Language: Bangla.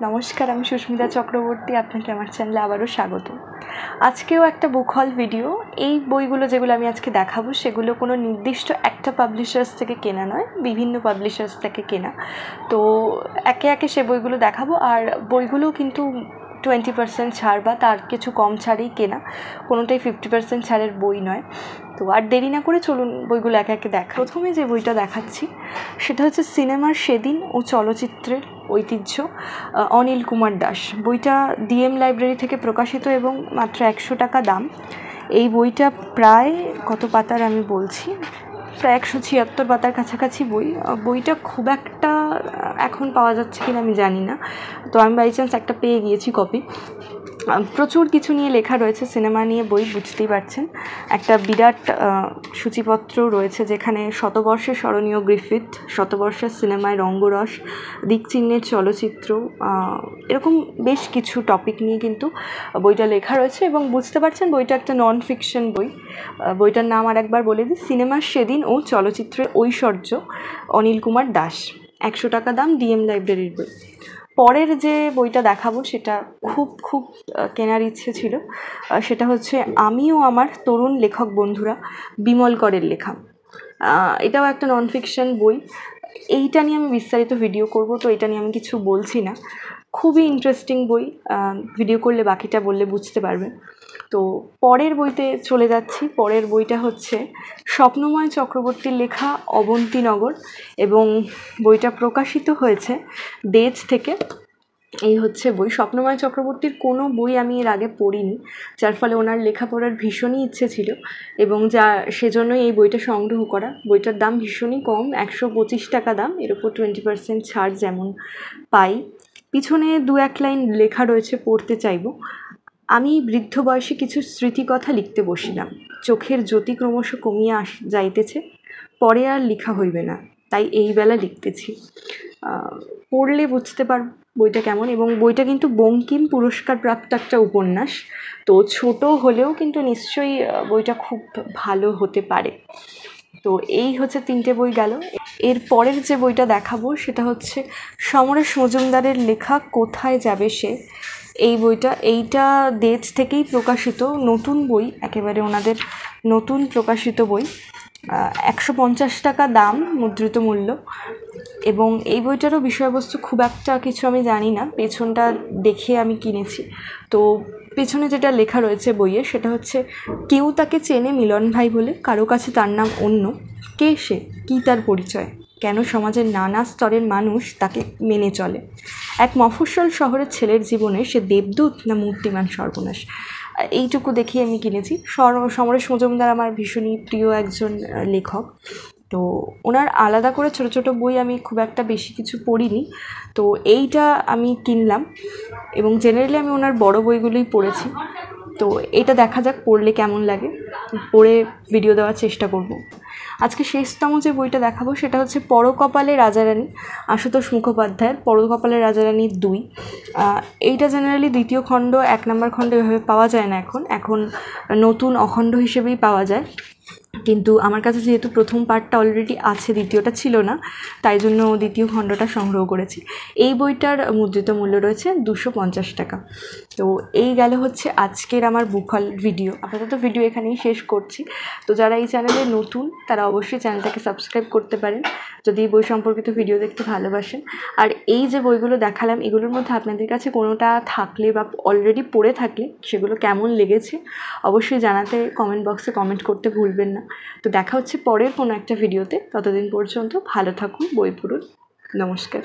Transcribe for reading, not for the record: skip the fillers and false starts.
নমস্কার, আমি সুস্মিতা চক্রবর্তী। আপনাকে আমার চ্যানেলে আবারও স্বাগত। আজকেও একটা বুক হল ভিডিও। এই বইগুলো যেগুলো আমি আজকে দেখাবো সেগুলো কোনো নির্দিষ্ট একটা পাবলিশার্স থেকে কেনা নয়, বিভিন্ন পাবলিশার্স থেকে কেনা। তো একে একে সে বইগুলো দেখাবো। আর বইগুলো কিন্তু 20% ছাড় বা তার কিছু কম ছাড়েই কেনা, কোনোটাই 50% ছাড়ের বই নয়। তো আর দেরি না করে চলুন বইগুলো একে একে দেখা। প্রথমে যে বইটা দেখাচ্ছি সেটা হচ্ছে সিনেমার সেদিন ও চলচ্চিত্রের ঐতিহ্য, অনিল কুমার দাস। বইটা ডিএম লাইব্রেরি থেকে প্রকাশিত এবং মাত্র 100 টাকা দাম। এই বইটা প্রায় কত পাতার আমি বলছি, প্রায় 176 পাতার কাছাকাছি বই। বইটা খুব একটা এখন পাওয়া যাচ্ছে কিনা আমি জানি না, তো আমি বাই চান্স একটা পেয়ে গিয়েছি কপি। প্রচুর কিছু নিয়ে লেখা রয়েছে, সিনেমা নিয়ে বই, বুঝতেই পারছেন। একটা বিরাট সূচিপত্র রয়েছে যেখানে শতবর্ষের স্মরণীয় গ্রিফিথ, শতবর্ষের সিনেমায় রঙ্গরস, দিকচিহ্নের চলচ্চিত্র, এরকম বেশ কিছু টপিক নিয়ে কিন্তু বইটা লেখা রয়েছে। এবং বুঝতে পারছেন বইটা একটা নন ফিকশন বই। বইটার নাম আর একবার বলে দিই, সিনেমার সেদিন ও চলচ্চিত্রের ঐশ্বর্য, অনিল কুমার দাস। 100 টাকা দাম, ডিএম লাইব্রেরির বই। পরের যে বইটা দেখাবো সেটা খুব কেনার ইচ্ছে ছিল। সেটা হচ্ছে আমি ও আমার তরুণ লেখক বন্ধুরা, বিমল করের লেখা। এটাও একটা নন ফিকশন বই। এইটা নিয়ে আমি বিস্তারিত ভিডিও করব, তো এটা নিয়ে আমি কিছু বলছি না। খুবই ইন্টারেস্টিং বই, ভিডিও করলে বাকিটা বললে বুঝতে পারবেন। তো পরের বইতে চলে যাচ্ছি। পরের বইটা হচ্ছে স্বপ্নময় চক্রবর্তীর লেখা অবন্তীনগর, এবং বইটা প্রকাশিত হয়েছে দেজ থেকে। এই হচ্ছে বই। স্বপ্নময় চক্রবর্তীর কোনো বই আমি এর আগে পড়িনি, যার ফলে ওনার লেখাপড়ার ভীষণই ইচ্ছে ছিল, এবং সেজন্যই এই বইটা সংগ্রহ করা। বইটার দাম ভীষণই কম, 125 টাকা দাম। এর উপর 20% ছাড় যেমন পাই। পিছনে 2-1 লাইন লেখা রয়েছে, পড়তে চাইব। আমি বৃদ্ধ বয়সে কিছু স্মৃতিকথা লিখতে বসিলাম। চোখের জ্যোতি ক্রমশ কমিয়া যাইতেছে, পরে আর লিখা হইবে না, তাই এই বেলা লিখতেছি। পড়লে বুঝতে পারব বইটা কেমন। এবং বইটা কিন্তু বঙ্কিম পুরস্কার প্রাপ্ত একটা উপন্যাস, তো ছোট হলেও কিন্তু নিশ্চয়ই বইটা খুব ভালো হতে পারে। তো এই হচ্ছে 3টে বই গেল। এর পরের যে বইটা দেখাবো সেটা হচ্ছে সমরেশ মজুমদারের লেখা কোথায় যাবে সে। এই বইটা, এইটা দেজ থেকেই প্রকাশিত, নতুন বই, একেবারে ওনাদের নতুন প্রকাশিত বই। 150 টাকা দাম, মুদ্রিত মূল্য। এবং এই বইটারও বিষয়বস্তু খুব একটা কিছু আমি জানি না, পেছনটা দেখে আমি কিনেছি। তো পেছনে যেটা লেখা রয়েছে বইয়ে সেটা হচ্ছে, কেউ তাকে চেনে মিলন ভাই বলে, কারো কাছে তার নাম অন্য। কে সে, কী তার পরিচয়, কেন সমাজের নানা স্তরের মানুষ তাকে মেনে চলে। এক মফস্বল শহরের ছেলের জীবনে সে দেবদূত না মূর্তিমান সর্বনাশ। এইটুকু দেখে আমি কিনেছি। সমরেশ মজুমদার আমার ভীষণই প্রিয় একজন লেখক। তো ওনার আলাদা করে ছোট ছোট বই আমি খুব একটা বেশি কিছু পড়িনি, তো এইটা আমি কিনলাম। এবং জেনারেলি আমি ওনার বড় বইগুলোই পড়েছি। তো এটা দেখা যাক পড়লে কেমন লাগে, পড়ে ভিডিও দেওয়ার চেষ্টা করব। আজকে শেষতম যে বইটা দেখাবো সেটা হচ্ছে পরকপালে রাজারানী, আশুতোষ মুখোপাধ্যায়ের পরকপালে রাজারানী 2। এইটা জেনারেলি দ্বিতীয় খণ্ড, 1 নম্বর খণ্ড এভাবে পাওয়া যায় না এখন নতুন অখণ্ড হিসেবেই পাওয়া যায়। কিন্তু আমার কাছে যেহেতু প্রথম পার্টটা অলরেডি আছে, দ্বিতীয়টা ছিল না, তাই জন্য দ্বিতীয় খণ্ডটা সংগ্রহ করেছি। এই বইটার মুদ্রিত মূল্য রয়েছে 250 টাকা। তো এই গেল হচ্ছে আজকের আমার বুক হল ভিডিও। আপাতত ভিডিও এখানেই শেষ করছি। তো যারা এই চ্যানেলে নতুন তারা অবশ্যই চ্যানেলটাকে সাবস্ক্রাইব করতে পারেন যদি বই সম্পর্কিত ভিডিও দেখতে ভালোবাসেন। আর এই যে বইগুলো দেখালাম এগুলোর মধ্যে আপনাদের কাছে কোনোটা থাকলে বা অলরেডি পড়ে থাকলে সেগুলো কেমন লেগেছে অবশ্যই জানাতে কমেন্ট বক্সে কমেন্ট করতে ভুলবেন না। তো দেখা হচ্ছে পরের কোনো একটা ভিডিওতে। ততদিন পর্যন্ত ভালো থাকুন, বই পড়ুন। নমস্কার।